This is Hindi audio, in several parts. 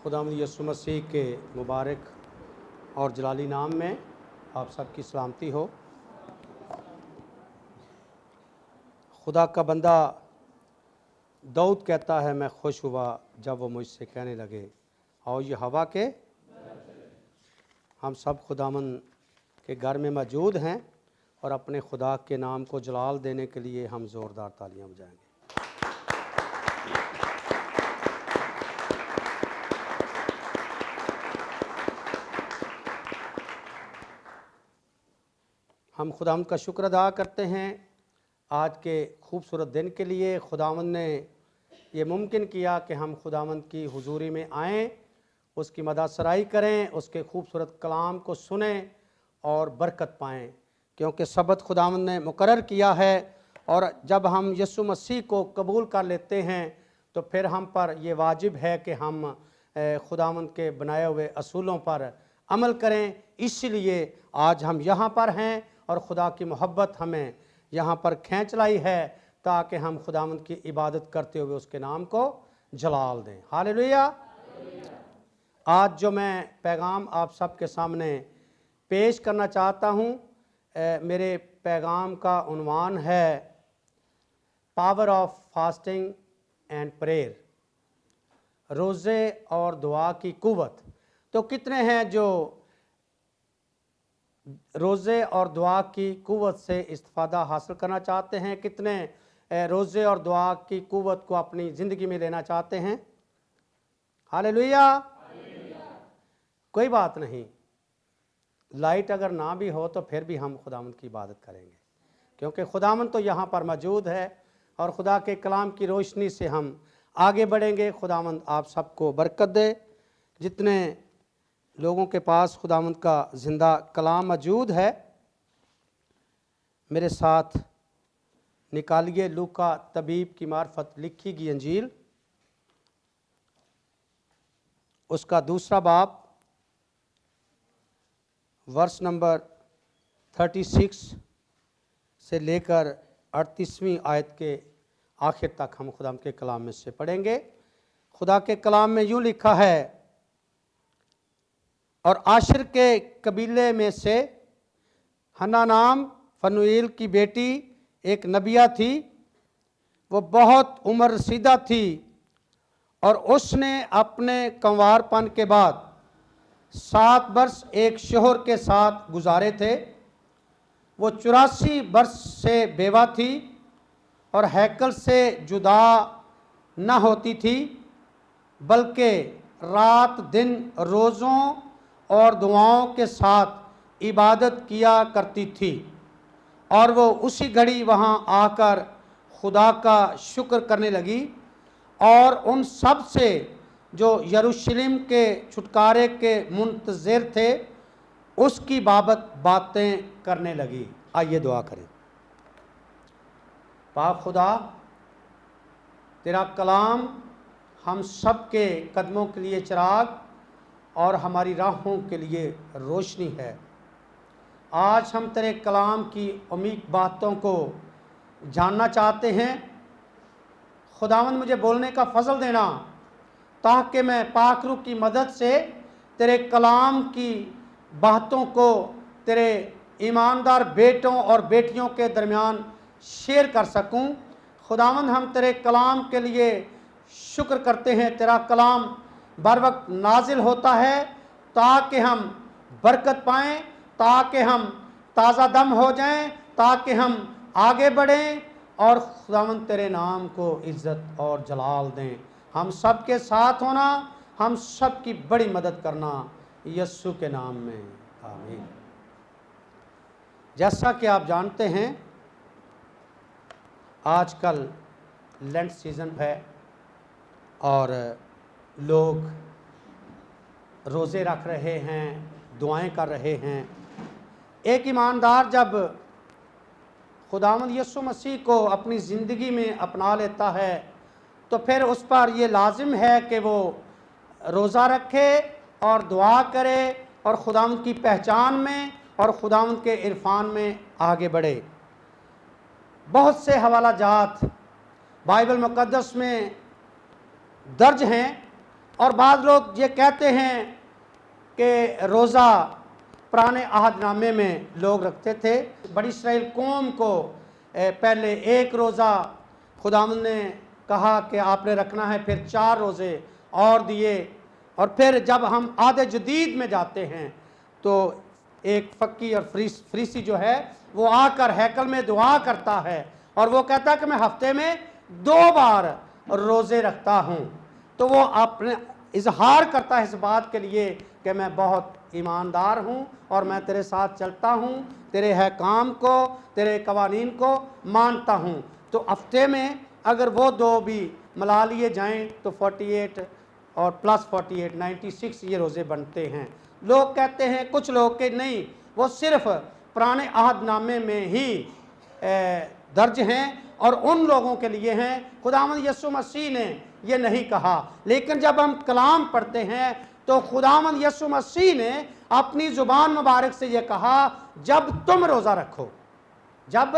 खुदावंद यीशु मसीह के मुबारक और जलाली नाम में आप सबकी सलामती हो। खुदा का बंदा दाऊद कहता है, मैं खुश हुआ जब वो मुझसे कहने लगे आओ ये हवा के। हम सब खुदावंद के घर में मौजूद हैं और अपने खुदा के नाम को जलाल देने के लिए हम ज़ोरदार तालियां बजाएंगे। हम खुदावंद का शुक्र अदा करते हैं आज के खूबसूरत दिन के लिए। खुदावंद ने ये मुमकिन किया कि हम खुदावंद की हुजूरी में आएँ, उसकी मदद सराई करें, उसके खूबसूरत कलाम को सुनें और बरकत पाएँ, क्योंकि सबत खुदावंद ने मुकर्रर किया है। और जब हम यीशु मसीह को कबूल कर लेते हैं तो फिर हम पर यह वाजिब है कि हम खुदावंद के बनाए हुए असूलों पर अमल करें। इसलिए आज हम यहाँ पर हैं और खुदा की मोहब्बत हमें यहाँ पर खींच लाई है ताकि हम खुदावंद की इबादत करते हुए उसके नाम को जलाल दें। हालेलुया। आज जो मैं पैगाम आप सबके सामने पेश करना चाहता हूँ, मेरे पैगाम का उन्वान है power of fasting and prayer, रोज़े और दुआ की कुव्वत। तो कितने हैं जो रोज़े और दुआ की कुव्वत से इस्तिफ़ादा हासिल करना चाहते हैं? कितने रोज़े और दुआ की कुव्वत को अपनी ज़िंदगी में लेना चाहते हैं? हालेलुया। कोई बात नहीं, लाइट अगर ना भी हो तो फिर भी हम खुदावंद की इबादत करेंगे, क्योंकि खुदावंद तो यहाँ पर मौजूद है और खुदा के कलाम की रोशनी से हम आगे बढ़ेंगे। खुदावंद आप सबको बरकत दे। जितने लोगों के पास खुदावंद का ज़िंदा कलाम मौजूद है, मेरे साथ निकालिए लूका तबीब की मार्फत लिखी गई अंजील, उसका दूसरा बाब, वर्ष नंबर 36 से लेकर 38वीं आयत के आखिर तक हम खुदा के कलाम में से पढ़ेंगे। खुदा के कलाम में यूँ लिखा है, और आशिर के कबीले में से हन्ना नाम फनुएल की बेटी एक नबिया थी। वो बहुत उम्र रसीदा थी और उसने अपने कंवारपन के बाद 7 वर्ष एक शोहर के साथ गुजारे थे। वो 84 वर्ष से बेवा थी और हैकल से जुदा न होती थी, बल्कि रात दिन रोज़ों और दुआओं के साथ इबादत किया करती थी। और वो उसी घड़ी वहाँ आकर खुदा का शुक्र करने लगी और उन सब से जो यरूशलेम के छुटकारे के मुंतज़िर थे उसकी बाबत बातें करने लगी। आइए दुआ करें। पाक खुदा, तेरा कलाम हम सब के कदमों के लिए चिराग और हमारी राहों के लिए रोशनी है। आज हम तेरे कलाम की अमीक बातों को जानना चाहते हैं। खुदावंद मुझे बोलने का फजल देना ताकि मैं पाक रूह की मदद से तेरे कलाम की बातों को तेरे ईमानदार बेटों और बेटियों के दरमियान शेयर कर सकूं। खुदावंद, हम तेरे कलाम के लिए शुक्र करते हैं। तेरा कलाम बर वक्त नाजिल होता है ताकि हम बरकत पाएँ, ताकि हम ताज़ा दम हो जाएं, ताकि हम आगे बढ़ें और खुदावंद तेरे नाम को इज़्ज़त और जलाल दें। हम सब के साथ होना, हम सब की बड़ी मदद करना, यीशु के नाम में आमीन। जैसा कि आप जानते हैं, आजकल लेंट सीज़न है और लोग रोज़े रख रहे हैं, दुआएं कर रहे हैं। एक ईमानदार जब खुदावंद यीशु मसीह को अपनी ज़िंदगी में अपना लेता है तो फिर उस पर यह लाजिम है कि वो रोज़ा रखे और दुआ करे और खुदावंद की पहचान में और खुदावंद के इरफान में आगे बढ़े। बहुत से हवाला जात बाइबल मुक़द्दस में दर्ज हैं और बाद लोग ये कहते हैं कि रोज़ा पुराने अहदनामे में लोग रखते थे। बड़ी इसराइल कौम को पहले एक रोज़ा खुदावंद ने कहा कि आपने रखना है, फिर 4 रोज़े और दिए, और फिर जब हम आदे जदीद में जाते हैं तो एक फ़क्की और फरीसी जो है वो आकर हैकल में दुआ करता है और वो कहता है कि मैं हफ्ते में 2 बार रोज़े रखता हूँ। तो वो अपने इजहार करता है इस बात के लिए कि मैं बहुत ईमानदार हूँ और मैं तेरे साथ चलता हूँ, तेरे हकाम को, तेरे कवानीन को मानता हूँ। तो हफ्ते में अगर वो 2 भी मिला लिए जाएं तो 48 और प्लस 48 96 ये रोज़े बनते हैं। लोग कहते हैं, कुछ लोग के नहीं, वो सिर्फ पुराने अहदनामे में ही दर्ज हैं और उन लोगों के लिए हैं। खुदावंद यीशु मसीह ने ये नहीं कहा। लेकिन जब हम कलाम पढ़ते हैं तो खुदावंद यीशु मसीह ने अपनी ज़ुबान मुबारक से ये कहा, जब तुम रोज़ा रखो, जब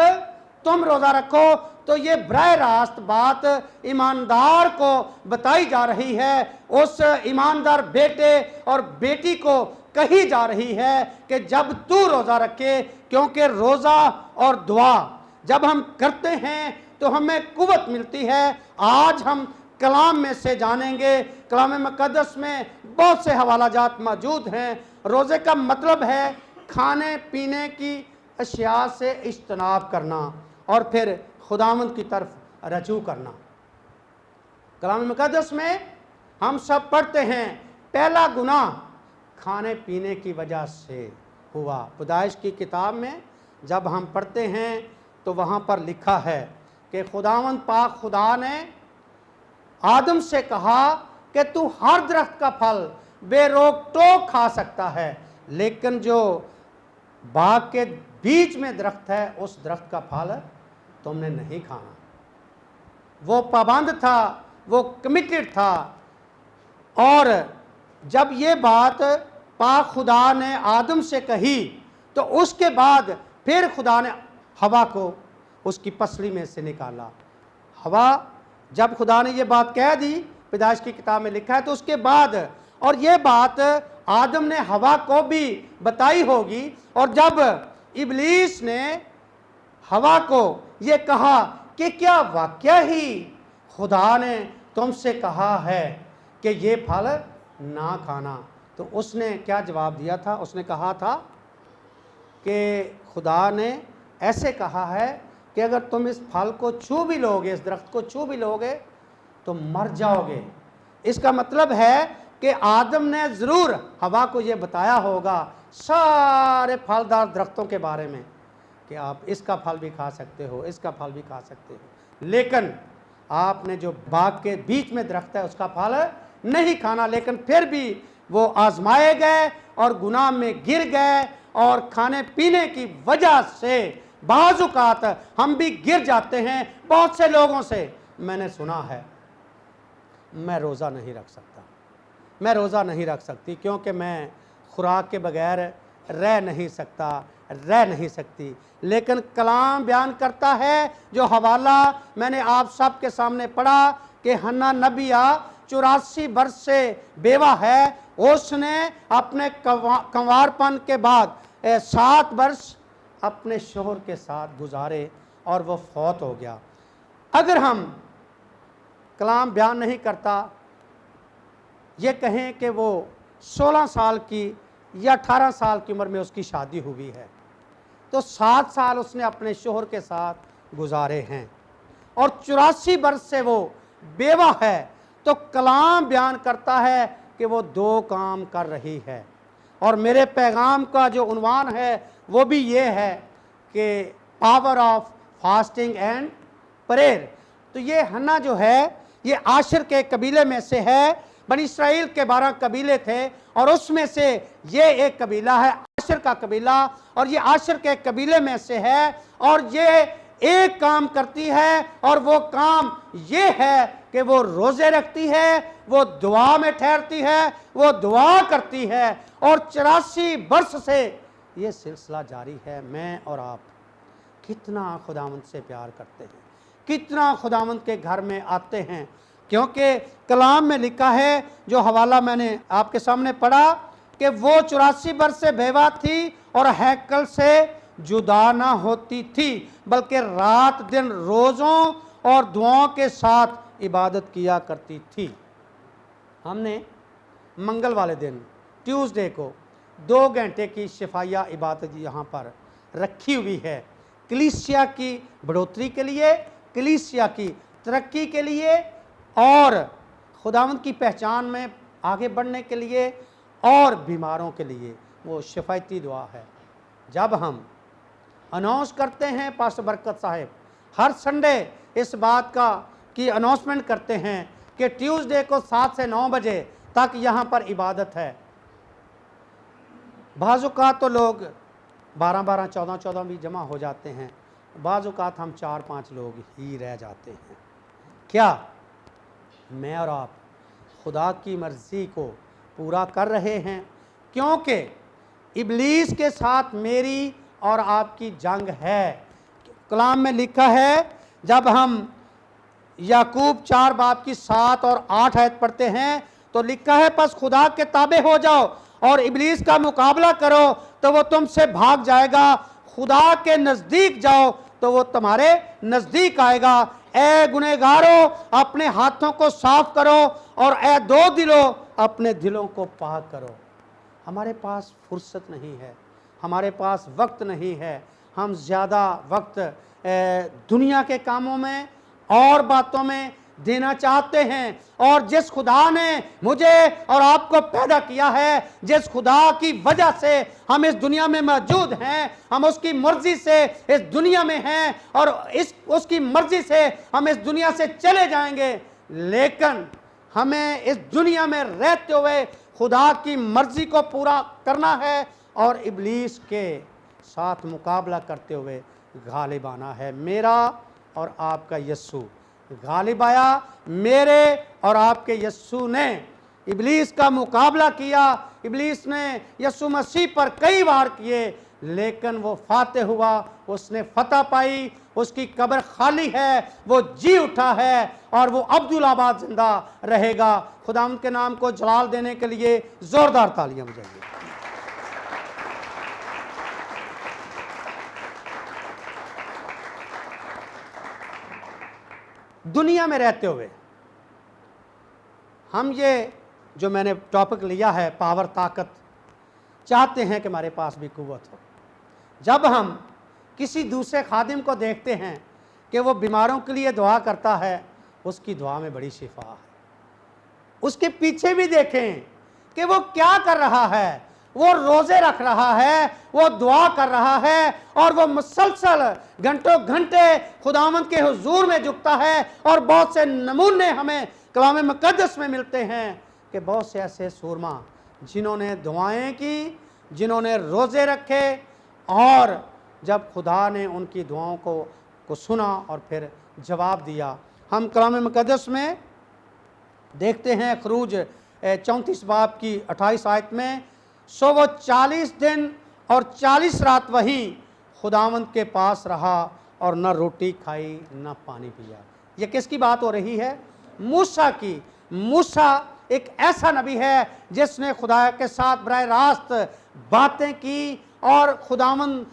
तुम रोज़ा रखो, तो ये बराह रास्त बात ईमानदार को बताई जा रही है। उस ईमानदार बेटे और बेटी को कही जा रही है कि जब तू रोज़ा रखे, क्योंकि रोज़ा और दुआ जब हम करते हैं तो हमें कुव्वत मिलती है। आज हम कलाम में से जानेंगे, कलाम मुक़द्दस में बहुत से हवाला जात मौजूद हैं। रोज़े का मतलब है खाने पीने की अशिया से इज्तनाब करना और फिर खुदावंद की तरफ रजू करना। कलाम मुक़द्दस में हम सब पढ़ते हैं पहला गुनाह खाने पीने की वजह से हुआ। पैदाइश की किताब में जब हम पढ़ते हैं तो वहाँ पर लिखा है कि खुदावंद पाक खुदा ने आदम से कहा कि तू हर दरख्त का फल बेरोक टोक खा सकता है, लेकिन जो बाग के बीच में दरख्त है उस दरख्त का फल तुमने नहीं खाना। वो पाबंद था, वो कमिटेड था। और जब ये बात पाक खुदा ने आदम से कही तो उसके बाद फिर खुदा ने हवा को उसकी पसली में से निकाला। हवा जब खुदा ने ये बात कह दी, पैदाइश की किताब में लिखा है, तो उसके बाद, और ये बात आदम ने हवा को भी बताई होगी। और जब इब्लीस ने हवा को ये कहा कि क्या वाकया ही खुदा ने तुमसे कहा है कि ये फल ना खाना, तो उसने क्या जवाब दिया था? उसने कहा था कि खुदा ने ऐसे कहा है कि अगर तुम इस फल को छू भी लोगे, इस दरख्त को छू भी लोगे तो मर जाओगे। इसका मतलब है कि आदम ने ज़रूर हवा को ये बताया होगा सारे फलदार दरख्तों के बारे में कि आप इसका फल भी खा सकते हो, इसका फल भी खा सकते हो, लेकिन आपने जो बाग के बीच में दरख्त है उसका फल नहीं खाना। लेकिन फिर भी वो आजमाए गए और गुनाह में गिर गए, और खाने पीने की वजह से बाज़ औक़ात हम भी गिर जाते हैं। बहुत से लोगों से मैंने सुना है, मैं रोज़ा नहीं रख सकता, मैं रोज़ा नहीं रख सकती क्योंकि मैं खुराक के बगैर रह नहीं सकता, रह नहीं सकती। लेकिन कलाम बयान करता है, जो हवाला मैंने आप सब के सामने पढ़ा कि हन्ना नबिया 84 वर्ष से बेवा है, उसने अपने कंवारपन के बाद 7 वर्ष अपने शोहर के साथ गुजारे और वो फौत हो गया। अगर हम कलाम बयान नहीं करता, ये कहें कि वो 16 साल की या 18 साल की उम्र में उसकी शादी हुई है, तो 7 साल उसने अपने शोहर के साथ गुजारे हैं और 84 वर्ष से वो बेवा है। तो कलाम बयान करता है कि वो 2 काम कर रही है। और मेरे पैगाम का जो उन्वान है वो भी ये है कि power of fasting and prayer. तो ये हन्ना जो है ये आशिर के कबीले में से है। बनी इसराइल के 12 कबीले थे और उसमें से ये एक कबीला है आशिर का कबीला, और ये आशिर के कबीले में से है। और ये एक काम करती है और वो काम ये है कि वो रोज़े रखती है, वो दुआ में ठहरती है, वो दुआ करती है। और 84 वर्ष से ये सिलसिला जारी है। मैं और आप कितना खुदावंद से प्यार करते हैं, कितना खुदावंद के घर में आते हैं, क्योंकि कलाम में लिखा है, जो हवाला मैंने आपके सामने पढ़ा, कि वो 84 वर्ष से बेवा थी और हैकल से जुदा ना होती थी, बल्कि रात दिन रोज़ों और दुआओं के साथ इबादत किया करती थी। हमने मंगल वाले दिन ट्यूसडे को 2 घंटे की शफाया इबादत यहाँ पर रखी हुई है, कलीसिया की बढ़ोतरी के लिए, कलीसिया की तरक्की के लिए और खुदावंद की पहचान में आगे बढ़ने के लिए और बीमारों के लिए। वो शफायती दुआ है। जब हम अनाउंस करते हैं, पास्टर बरकत साहब हर संडे इस बात का की अनाउंसमेंट करते हैं कि ट्यूसडे को 7 से 9 बजे तक यहाँ पर इबादत है। बाज़-औक़ात तो लोग 12-12, 14-14 भी जमा हो जाते हैं, बाज़-औक़ात हम 4-5 लोग ही रह जाते हैं। क्या मैं और आप खुदा की मर्ज़ी को पूरा कर रहे हैं? क्योंकि इब्लीस के साथ मेरी और आपकी जंग है। कलाम में लिखा है, जब हम याकूब 4 बाब की 7 और 8 आयत पढ़ते हैं तो लिखा है, बस खुदा के ताबे हो जाओ और इब्लीस का मुकाबला करो तो वो तुमसे भाग जाएगा। खुदा के नज़दीक जाओ तो वो तुम्हारे नज़दीक आएगा। ए गुनहगारों, अपने हाथों को साफ करो और ए दो दिलों, अपने दिलों को पाक करो। हमारे पास फुर्सत नहीं है, हमारे पास वक्त नहीं है। हम ज़्यादा वक्त दुनिया के कामों में और बातों में देना चाहते हैं। और जिस खुदा ने मुझे और आपको पैदा किया है, जिस खुदा की वजह से हम इस दुनिया में मौजूद हैं, हम उसकी मर्जी से इस दुनिया में हैं और उसकी मर्जी से हम इस दुनिया से चले जाएंगे। लेकिन हमें इस दुनिया में रहते हुए खुदा की मर्जी को पूरा करना है और इब्लीस के साथ मुकाबला करते हुए गालिब आना है। मेरा और आपका यस्सू गालिब आया। मेरे और आपके यस्सू ने इब्लीस का मुकाबला किया। इब्लीस ने यस्सू मसीह पर कई वार किए, लेकिन वो फातेह हुआ, उसने फतह पाई। उसकी कब्र खाली है, वो जी उठा है और वो अब्दुल्लाबाद जिंदा रहेगा। खुदावंद के नाम को जलाल देने के लिए जोरदार तालियां बजाइए। दुनिया में रहते हुए हम ये जो मैंने टॉपिक लिया है, पावर, ताकत, चाहते हैं कि हमारे पास भी कुव्वत हो। जब हम किसी दूसरे खादिम को देखते हैं कि वो बीमारों के लिए दुआ करता है, उसकी दुआ में बड़ी शिफा है। उसके पीछे भी देखें कि वो क्या कर रहा है। वो रोज़े रख रहा है, वो दुआ कर रहा है और वो मुसलसल घंटों घंटे खुदावंद के हुजूर में झुकता है। और बहुत से नमूने हमें कलाम मुकद्दस में मिलते हैं कि बहुत से ऐसे सूरमा जिन्होंने दुआएं की, जिन्होंने रोज़े रखे और जब खुदा ने उनकी दुआओं को सुना और फिर जवाब दिया। हम कलाम मुकद्दस में देखते हैं, खरूज 34 बाब की 28 आयत में, सो वो 40 दिन और 40 रात वही खुदावंद के पास रहा और न रोटी खाई न पानी पिया। ये किसकी बात हो रही है? मूसा की। मूसा एक ऐसा नबी है जिसने खुदा के साथ बराह रास्त बातें की और खुदावंद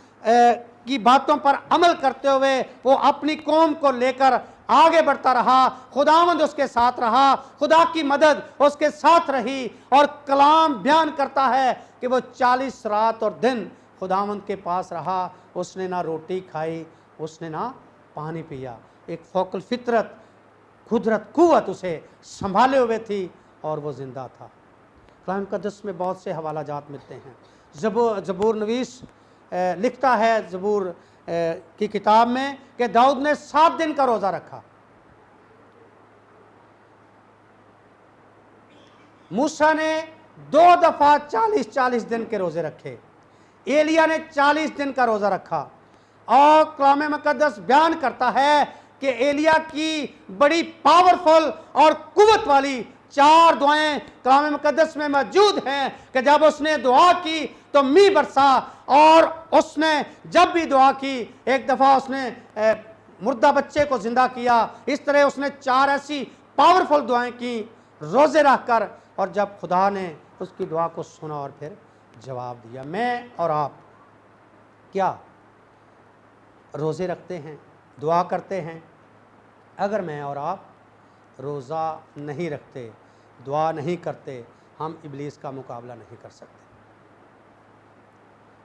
की बातों पर अमल करते हुए वो अपनी कौम को लेकर आगे बढ़ता रहा। खुदावंद उसके साथ रहा, खुदा की मदद उसके साथ रही। और कलाम बयान करता है कि वो 40 रात और दिन खुदावंद के पास रहा। उसने ना रोटी खाई, उसने ना पानी पिया। एक फौकल फितरत, कुदरत, कुव्वत उसे संभाले हुए थी और वो जिंदा था। कलाम मुकद्दस में बहुत से हवाला जात मिलते हैं। ज़बूर नवीस लिखता है ज़बूर की किताब में कि दाऊद ने 7 दिन का रोज़ा रखा। मूसा ने 2 दफ़ा 40-40 दिन के रोज़े रखे। एलिया ने 40 दिन का रोज़ा रखा। और कलाम मुकद्दस बयान करता है कि एलिया की बड़ी पावरफुल और कुव्वत वाली 4 दुआएं कलाम मुकद्दस में मौजूद हैं कि जब उसने दुआ की तो मींह बरसा। और उसने जब भी दुआ की, एक दफ़ा उसने मुर्दा बच्चे को जिंदा किया। इस तरह उसने 4 ऐसी पावरफुल दुआएं की रोज़े रख कर, और जब खुदा ने उसकी दुआ को सुना और फिर जवाब दिया। मैं और आप क्या रोज़े रखते हैं, दुआ करते हैं? अगर मैं और आप रोज़ा नहीं रखते, दुआ नहीं करते, हम इब्लीस का मुकाबला नहीं कर सकते।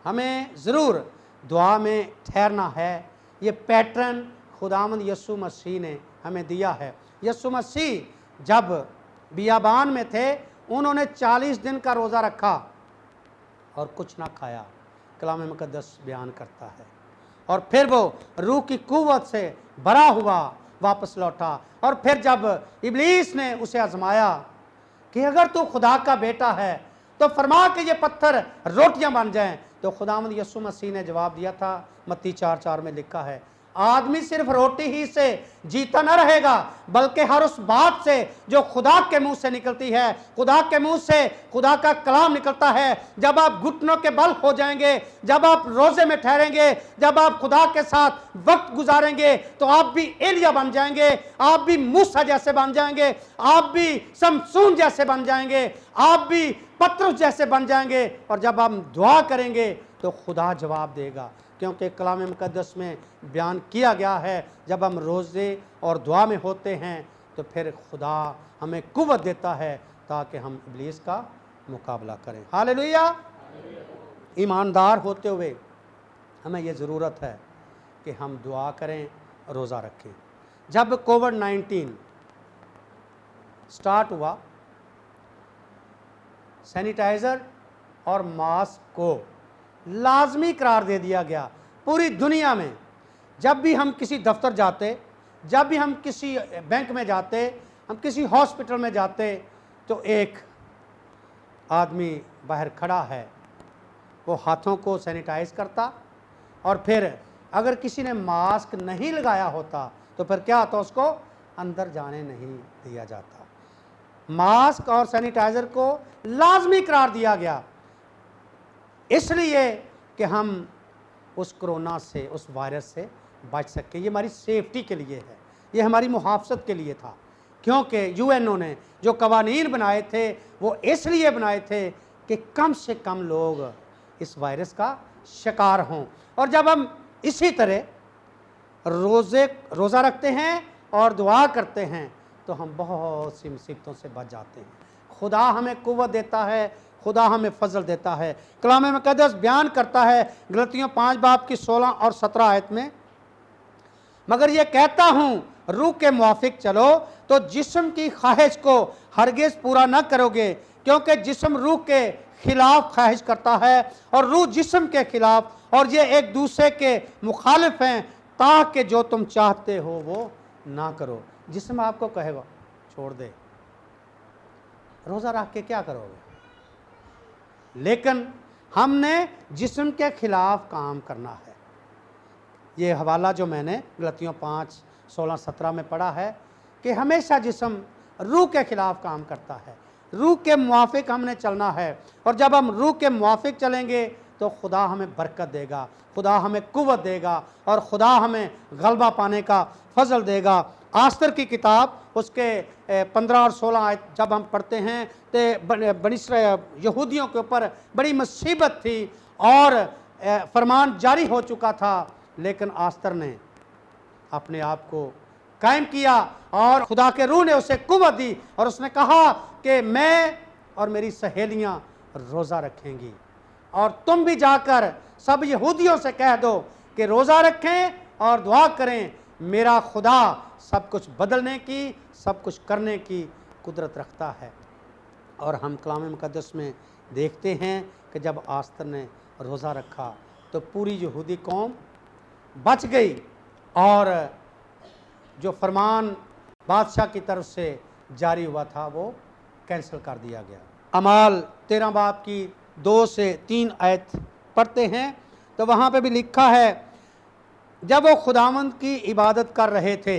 हमें ज़रूर दुआ में ठहरना है। ये पैटर्न खुदावंद यीशु मसीह ने हमें दिया है। यीशु मसीह जब बियाबान में थे, उन्होंने 40 दिन का रोज़ा रखा और कुछ ना खाया, कलाम मुकद्दस बयान करता है। और फिर वो रूह की कुव्वत से भरा हुआ वापस लौटा। और फिर जब इब्लीस ने उसे आजमाया कि अगर तू खुदा का बेटा है तो फरमा कि ये पत्थर रोटियां बन जाएं, तो खुदावंद यीशु मसीह ने जवाब दिया था, मत्ती 4:4 में लिखा है, आदमी सिर्फ रोटी ही से जीता न रहेगा, बल्कि हर उस बात से जो खुदा के मुंह से निकलती है। खुदा के मुंह से खुदा का कलाम निकलता है। जब आप घुटनों के बल हो जाएंगे, जब आप रोजे में ठहरेंगे, जब आप खुदा के साथ वक्त गुजारेंगे, तो आप भी एलिया बन जाएंगे, आप भी मूसा जैसे बन जाएंगे, आप भी शमसून जैसे बन जाएंगे, आप भी पतरस जैसे बन जाएंगे। और जब हम दुआ करेंगे तो खुदा जवाब देगा, क्योंकि कलाम मुकद्दस में बयान किया गया है, जब हम रोज़े और दुआ में होते हैं तो फिर खुदा हमें कुव्वत देता है ताकि हम इब्लीस का मुकाबला करें। हालेलुया। ईमानदार होते हुए हमें ये ज़रूरत है कि हम दुआ करें, रोज़ा रखें। जब कोविड-19 स्टार्ट हुआ, सैनिटाइज़र और मास्क को लाजमी करार दे दिया गया पूरी दुनिया में। जब भी हम किसी दफ्तर जाते, जब भी हम किसी बैंक में जाते, हम किसी हॉस्पिटल में जाते, तो एक आदमी बाहर खड़ा है, वो हाथों को सैनिटाइज करता, और फिर अगर किसी ने मास्क नहीं लगाया होता तो फिर क्या होता, उसको अंदर जाने नहीं दिया जाता। मास्क और सैनिटाइज़र को लाजमी करार दिया गया, इसलिए कि हम उस कोरोना से, उस वायरस से बच सके। ये हमारी सेफ्टी के लिए है, ये हमारी मुहाफ़ज़त के लिए था, क्योंकि यूएनओ ने जो कवानीन बनाए थे वो इसलिए बनाए थे कि कम से कम लोग इस वायरस का शिकार हों। और जब हम इसी तरह रोज़ा रखते हैं और दुआ करते हैं तो हम बहुत सी मुसीबतों से बच जाते हैं। खुदा हमें कुव्वत देता है, खुदा हमें फजल देता है। कलाम मुकद्दस बयान करता है गलतियों 5 बाब की 16 और 17 आयत में, मगर ये कहता हूँ रूह के मुआफिक चलो तो जिस्म की ख्वाहिश को हरगिज़ पूरा न करोगे, क्योंकि जिस्म रूह के खिलाफ ख्वाहिश करता है और रूह जिस्म के खिलाफ, और ये एक दूसरे के मुखालिफ हैं, ताकि जो तुम चाहते हो वो ना करो। जिस्म आपको कहेगा छोड़ दे, रोज़ा रख के क्या करोगे, लेकिन हमने जिस्म के खिलाफ काम करना है। ये हवाला जो मैंने गलतियों 5, 16, 17 में पढ़ा है कि हमेशा जिस्म रूह के खिलाफ काम करता है, रूह के मुआफिक हमने चलना है। और जब हम रूह के मुआफिक चलेंगे तो खुदा हमें बरकत देगा, खुदा हमें कुव्वत देगा, और खुदा हमें गलबा पाने का फजल देगा। आस्तर की किताब उसके 15 और 16 आयत जब हम पढ़ते हैं तो बनी यहूदियों के ऊपर बड़ी मुसीबत थी और फरमान जारी हो चुका था, लेकिन आस्तर ने अपने आप को कायम किया और खुदा के रूह ने उसे कुव्वत दी, और उसने कहा कि मैं और मेरी सहेलियां रोज़ा रखेंगी, और तुम भी जाकर सब यहूदियों से कह दो कि रोज़ा रखें और दुआ करें। मेरा खुदा सब कुछ बदलने की, सब कुछ करने की कुदरत रखता है। और हम कलाम मुकद्दस में देखते हैं कि जब आस्तर ने रोज़ा रखा तो पूरी यहूदी कौम बच गई, और जो फरमान बादशाह की तरफ से जारी हुआ था वो कैंसिल कर दिया गया। अमाल 13 बाब की 2 से 3 आयत पढ़ते हैं तो वहाँ पे भी लिखा है, जब वो खुदावंद की इबादत कर रहे थे,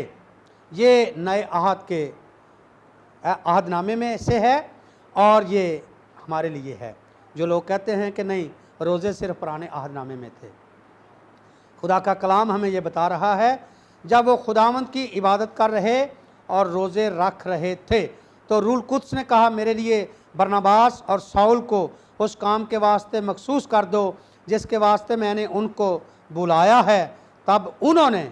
ये नए अहद के अहदनामे में से है और ये हमारे लिए है। जो लोग कहते हैं कि नहीं रोज़े सिर्फ पुराने अहदनामे में थे, खुदा का कलाम हमें ये बता रहा है, जब वो खुदावंद की इबादत कर रहे और रोज़े रख रहे थे। तो रूल कुद्स ने कहा, मेरे लिए बरनबास और शाऊल को उस काम के वास्ते मखसूस कर दो जिसके वास्ते मैंने उनको बुलाया है। तब उन्होंने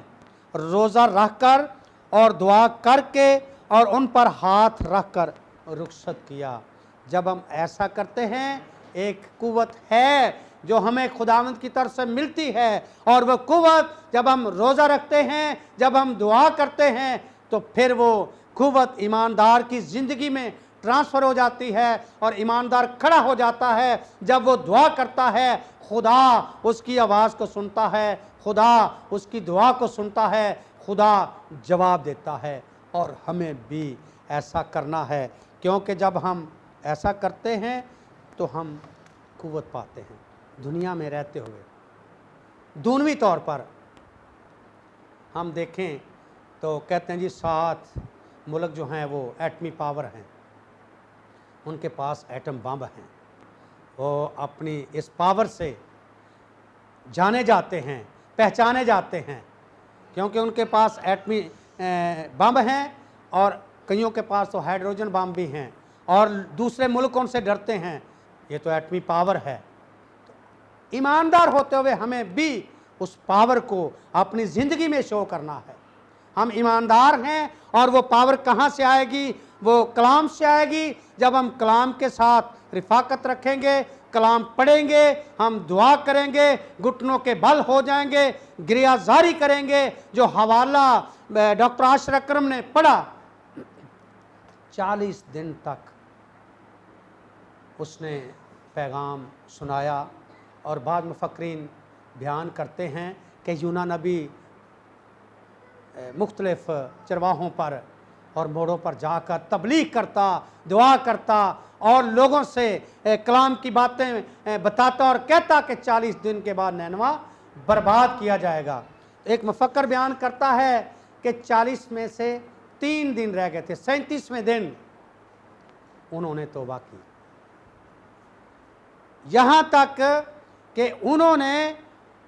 रोज़ा रख कर और दुआ करके और उन पर हाथ रख कर रुखसत किया। जब हम ऐसा करते हैं, एक कुव्वत है जो हमें खुदावंद की तरफ से मिलती है, और वह कुव्वत जब हम रोज़ा रखते हैं, जब हम दुआ करते हैं, तो फिर वो कुव्वत ईमानदार की ज़िंदगी में ट्रांसफ़र हो जाती है और ईमानदार खड़ा हो जाता है। जब वो दुआ करता है, खुदा उसकी आवाज़ को सुनता है, खुदा उसकी दुआ को सुनता है, खुदा जवाब देता है। और हमें भी ऐसा करना है, क्योंकि जब हम ऐसा करते हैं तो हम कुव्वत पाते हैं दुनिया में रहते हुए। दूनवी तौर पर हम देखें तो कहते हैं जी 7 मुल्क जो हैं वो एटमी पावर हैं, उनके पास एटम बम हैं, वो अपनी इस पावर से जाने जाते हैं, पहचाने जाते हैं, क्योंकि उनके पास एटमी बम हैं और कईयों के पास तो हाइड्रोजन बम भी हैं, और दूसरे मुल्क उनसे डरते हैं। ये तो एटमी पावर है। तो ईमानदार होते हुए हमें भी उस पावर को अपनी ज़िंदगी में शो करना है। हम ईमानदार हैं, और वो पावर कहाँ से आएगी? वो कलाम से आएगी। जब हम कलाम के साथ रिफाकत रखेंगे, कलाम पढ़ेंगे, हम दुआ करेंगे, घुटनों के बल हो जाएंगे, गिरियाजारी करेंगे। जो हवाला डॉक्टर आशर अकरम ने पढ़ा, 40 दिन तक उसने पैगाम सुनाया। और बाद मुफक्रीन बयान करते हैं कि यूना नबी मुख्तलिफ चरवाहों पर और मोड़ों पर जाकर तबलीग करता, दुआ करता और लोगों से कलाम की बातें बताता और कहता कि 40 दिन के बाद नैनवा बर्बाद किया जाएगा। एक मुफक्कर बयान करता है कि 40 में से 3 दिन रह गए थे, 37वें दिन उन्होंने तौबा की। यहाँ तक कि उन्होंने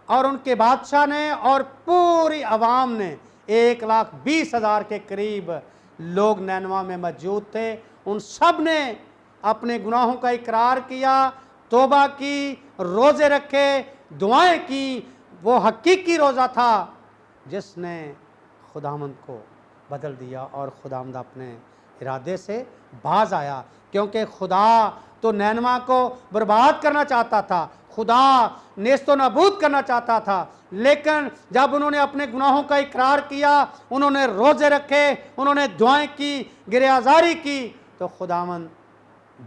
और उनके बादशाह ने और पूरी आवाम ने 1,20,000 के करीब लोग नैनवा में मौजूद थे। उन सब ने अपने गुनाहों का इकरार किया, तौबा की, रोज़े रखे, दुआएं की। वो हकीकी रोज़ा था जिसने खुदावंद को बदल दिया और खुदावंद अपने इरादे से बाज आया, क्योंकि खुदा तो नैनवा को बर्बाद करना चाहता था, खुदा नेस्तो नाबूद करना चाहता था। लेकिन जब उन्होंने अपने गुनाहों का इकरार किया, उन्होंने रोज़े रखे, उन्होंने दुआएं की, गिरियाजारी की, तो खुदावंद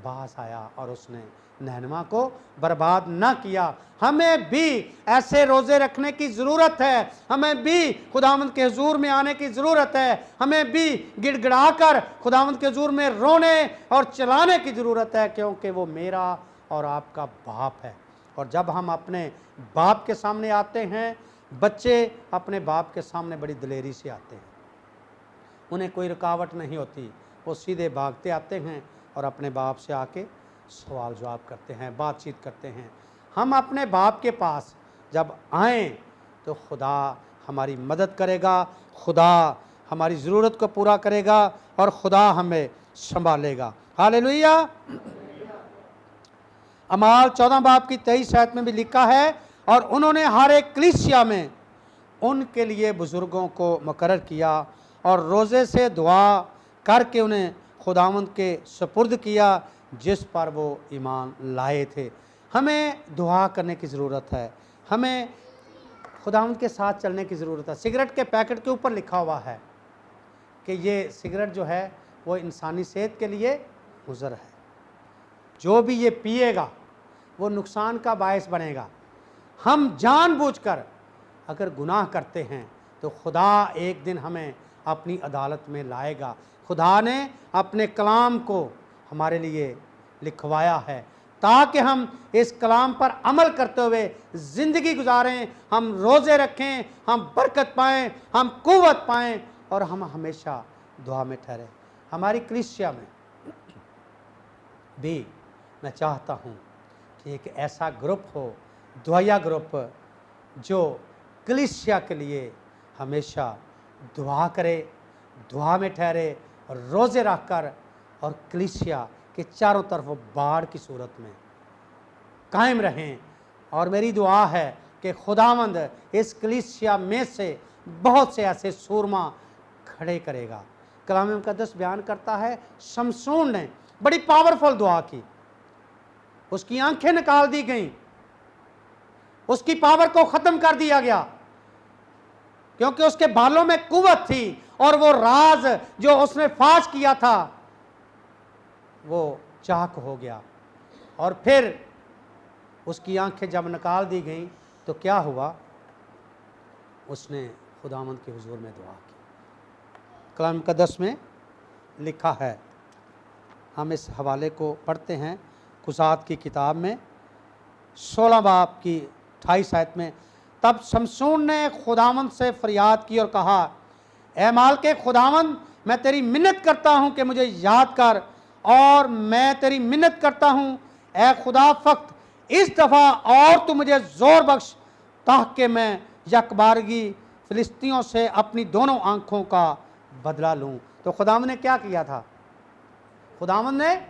बाज आया और उसने नैनवा को बर्बाद न किया। हमें भी ऐसे रोज़े रखने की ज़रूरत है, हमें भी खुदावंद के हुजूर में आने की ज़रूरत है, हमें भी गिड़गिड़ा कर खुदावंद के हुजूर में रोने और चलाने की ज़रूरत है, क्योंकि वो मेरा और आपका बाप है। और जब हम अपने बाप के सामने आते हैं, बच्चे अपने बाप के सामने बड़ी दिलेरी से आते हैं, उन्हें कोई रुकावट नहीं होती, वो सीधे भागते आते हैं और अपने बाप से आके सवाल जवाब करते हैं, बातचीत करते हैं। हम अपने बाप के पास जब आएँ तो खुदा हमारी मदद करेगा, खुदा हमारी ज़रूरत को पूरा करेगा और खुदा हमें संभालेगा। हालेलुया। अमाल 14 बाब की 23 आयत में भी लिखा है, और उन्होंने हर एक कलीसिया में उनके लिए बुज़ुर्गों को मुकर्रर किया और रोज़े से दुआ करके उन्हें खुदावंद के सुपुर्द किया जिस पर वो ईमान लाए थे। हमें दुआ करने की ज़रूरत है, हमें खुदावंद के साथ चलने की ज़रूरत है। सिगरेट के पैकेट के ऊपर लिखा हुआ है कि ये सिगरेट जो है वो इंसानी सेहत के लिए मुज़र है, जो भी ये पिएगा वो नुकसान का बायस बनेगा। हम जानबूझकर अगर गुनाह करते हैं तो खुदा एक दिन हमें अपनी अदालत में लाएगा। खुदा ने अपने कलाम को हमारे लिए लिखवाया है ताकि हम इस कलाम पर अमल करते हुए ज़िंदगी गुजारें, हम रोज़े रखें, हम बरकत पाएँ, हम कुव्वत पाएँ और हम हमेशा दुआ में ठहरें। हमारी कलीसिया में भी मैं चाहता हूँ कि एक ऐसा ग्रुप हो, दुआया ग्रुप, जो कलीसिया के लिए हमेशा दुआ करे, दुआ में ठहरे, रोज़े रख कर, और कलीसिया के चारों तरफ बाढ़ की सूरत में कायम रहें। और मेरी दुआ है कि खुदावंद इस कलीसिया में से बहुत से ऐसे सूरमा खड़े करेगा। कलाम मुक़द्दस बयान करता है शमसून ने बड़ी पावरफुल दुआ की, उसकी आंखें निकाल दी गईं, उसकी पावर को ख़त्म कर दिया गया, क्योंकि उसके बालों में कुव्वत थी और वो राज जो उसने फाश किया था वो चाक हो गया। और फिर उसकी आंखें जब निकाल दी गईं तो क्या हुआ, उसने खुदावंद के हुजूर में दुआ की। कलाम मुक़द्दस में लिखा है, हम इस हवाले को पढ़ते हैं कुसात की किताब में 16 बाब की 28 आयत में। तब शमसून ने खुदावंद से फरियाद की और कहा, ए मालिक खुदावंद, मैं तेरी मिन्नत करता हूँ कि मुझे याद कर, और मैं तेरी मिन्नत करता हूँ ए खुदा, फ़क्त इस दफ़ा और तू मुझे ज़ोर बख्श, ताकि मैं यकबारगी फ़िलिस्तियों से अपनी दोनों आँखों का बदला लूँ। तो खुदावंद ने क्या किया था? खुदावंद ने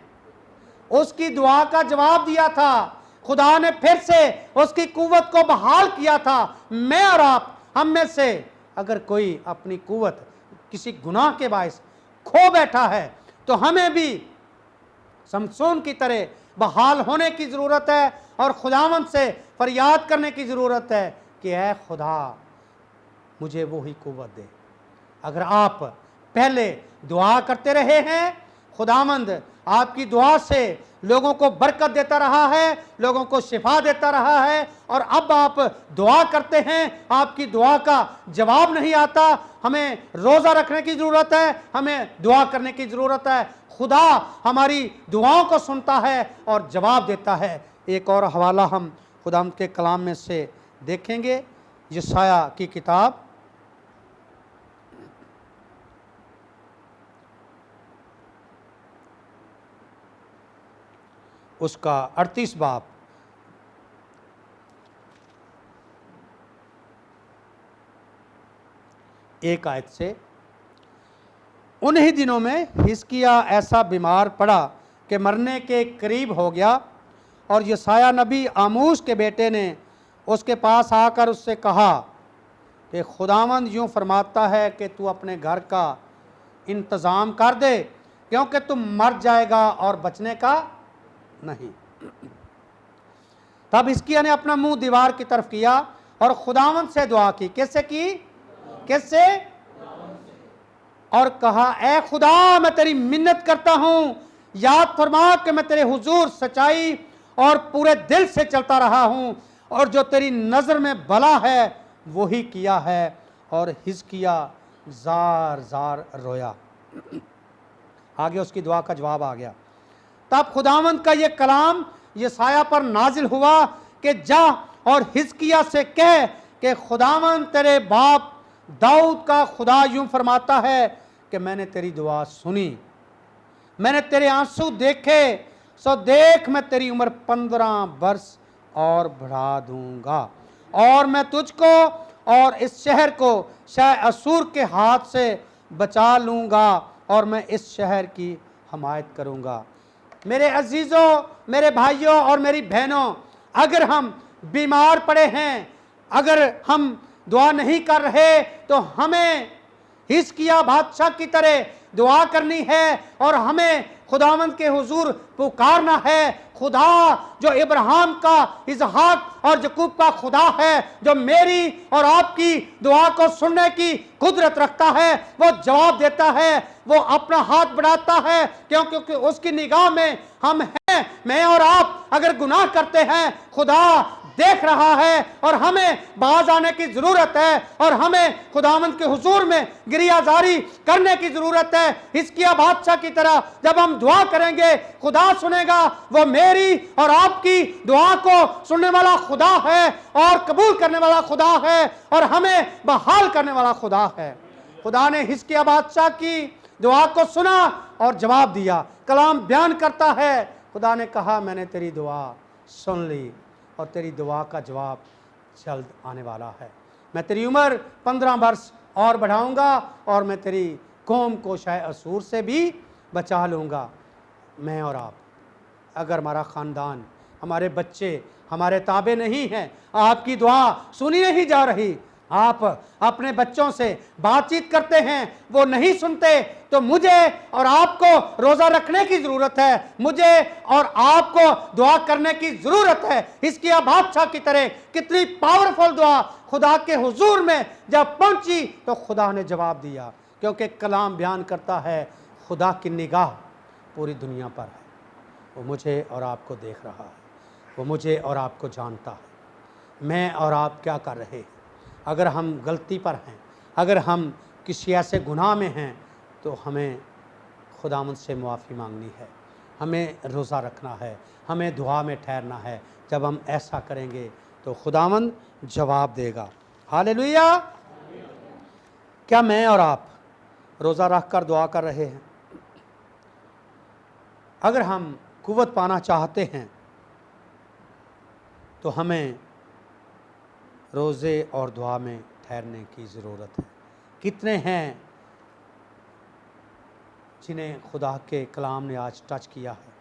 उसकी दुआ का जवाब दिया था। खुदा ने फिर से उसकी कुव्वत को बहाल किया था। मैं और आप, हम में से अगर कोई अपनी कुव्वत किसी गुनाह के बायस खो बैठा है तो हमें भी शमसून की तरह बहाल होने की ज़रूरत है और खुदावंद से फरियाद करने की ज़रूरत है कि ऐ खुदा मुझे वो ही कुव्वत दे। अगर आप पहले दुआ करते रहे हैं, खुदावंद आपकी दुआ से लोगों को बरकत देता रहा है, लोगों को शिफा देता रहा है, और अब आप दुआ करते हैं, आपकी दुआ का जवाब नहीं आता। हमें रोज़ा रखने की ज़रूरत है, हमें दुआ करने की ज़रूरत है। खुदा हमारी दुआओं को सुनता है और जवाब देता है। एक और हवाला हम खुदावंद के कलाम में से देखेंगे, यशाया की किताब उसका 38 बाब, एक आयत से। उन्हीं दिनों में हिजकिय्याह ऐसा बीमार पड़ा कि मरने के करीब हो गया, और यशायाह नबी आमोस के बेटे ने उसके पास आकर उससे कहा कि खुदावंद यूँ फरमाता है कि तू अपने घर का इंतज़ाम कर दे, क्योंकि तू मर जाएगा और बचने का नहीं। तब हिजकिय्याह ने अपना मुंह दीवार की तरफ किया और खुदावंद से दुआ की। कैसे की? कैसे? और कहा, ए खुदा, मैं तेरी मिन्नत करता हूं, याद फरमा कि मैं तेरे हुजूर सच्चाई और पूरे दिल से चलता रहा हूं, और जो तेरी नज़र में भला है वही किया है। और हिजकिय्याह जार जार रोया। आगे उसकी दुआ का जवाब आ गया। तब खुदावंद का ये कलाम यशायाह पर नाजिल हुआ कि जा और हिजकिय्याह से कह कि खुदावंद तेरे बाप दाऊद का खुदा यूं फरमाता है कि मैंने तेरी दुआ सुनी, मैंने तेरे आंसू देखे, सो देख मैं तेरी उम्र 15 वर्ष और बढ़ा दूंगा, और मैं तुझको और इस शहर को शाह असूर के हाथ से बचा लूँगा, और मैं इस शहर की हमायत करूँगा। मेरे अजीज़ों, मेरे भाइयों और मेरी बहनों, अगर हम बीमार पड़े हैं, अगर हम दुआ नहीं कर रहे, तो हमें हिजकिय्याह बादशाह की तरह दुआ करनी है और हमें खुदावंद के हुजूर पुकारना है। खुदा जो इब्राहिम का, इसहाक और याकूब का खुदा है, जो मेरी और आपकी दुआ को सुनने की कुदरत रखता है, वो जवाब देता है, वो अपना हाथ बढ़ाता है, क्योंकि उसकी निगाह में हम हैं। मैं और आप अगर गुनाह करते हैं, खुदा देख रहा है और हमें बाज आने की जरूरत है, और हमें खुदावंद के हुजूर में गिरियाजारी करने की जरूरत है। हिजकिय्याह बादशाह की तरह जब हम दुआ करेंगे, खुदा सुनेगा। वो मेरी और आपकी दुआ को सुनने वाला खुदा है और कबूल करने वाला खुदा है और हमें बहाल करने वाला खुदा है। खुदा ने हिजकिय्याह बादशाह की दुआ को सुना और जवाब दिया। कलाम बयान करता है, खुदा ने कहा, मैंने तेरी दुआ सुन ली और तेरी दुआ का जवाब जल्द आने वाला है। मैं तेरी उम्र 15 वर्ष और बढ़ाऊंगा और मैं तेरी कौम को शाय असूर से भी बचा लूँगा। मैं और आप, अगर हमारा ख़ानदान, हमारे बच्चे हमारे ताबे नहीं हैं, आपकी दुआ सुनी नहीं जा रही, आप अपने बच्चों से बातचीत करते हैं, वो नहीं सुनते, तो मुझे और आपको रोज़ा रखने की ज़रूरत है, मुझे और आपको दुआ करने की ज़रूरत है। हिजकिय्याह बादशाह की तरह कितनी पावरफुल दुआ खुदा के हुजूर में जब पहुंची तो खुदा ने जवाब दिया, क्योंकि कलाम बयान करता है खुदा की निगाह पूरी दुनिया पर है। वो मुझे और आपको देख रहा है, वो मुझे और आपको जानता है। मैं और आप क्या कर रहे हैं? अगर हम गलती पर हैं, अगर हम किसी ऐसे गुनाह में हैं, तो हमें खुदावंद से मुआफ़ी मांगनी है, हमें रोज़ा रखना है, हमें दुआ में ठहरना है। जब हम ऐसा करेंगे तो खुदावंद जवाब देगा। हालेलुया। क्या मैं और आप रोज़ा रख कर दुआ कर रहे हैं? अगर हम कुव्वत पाना चाहते हैं तो हमें रोज़े और दुआ में ठहरने की ज़रूरत है। कितने हैं जिन्हें खुदा के कलाम ने आज टच किया है?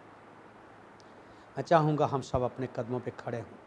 मैं चाहूँगा हम सब अपने कदमों पे खड़े हों।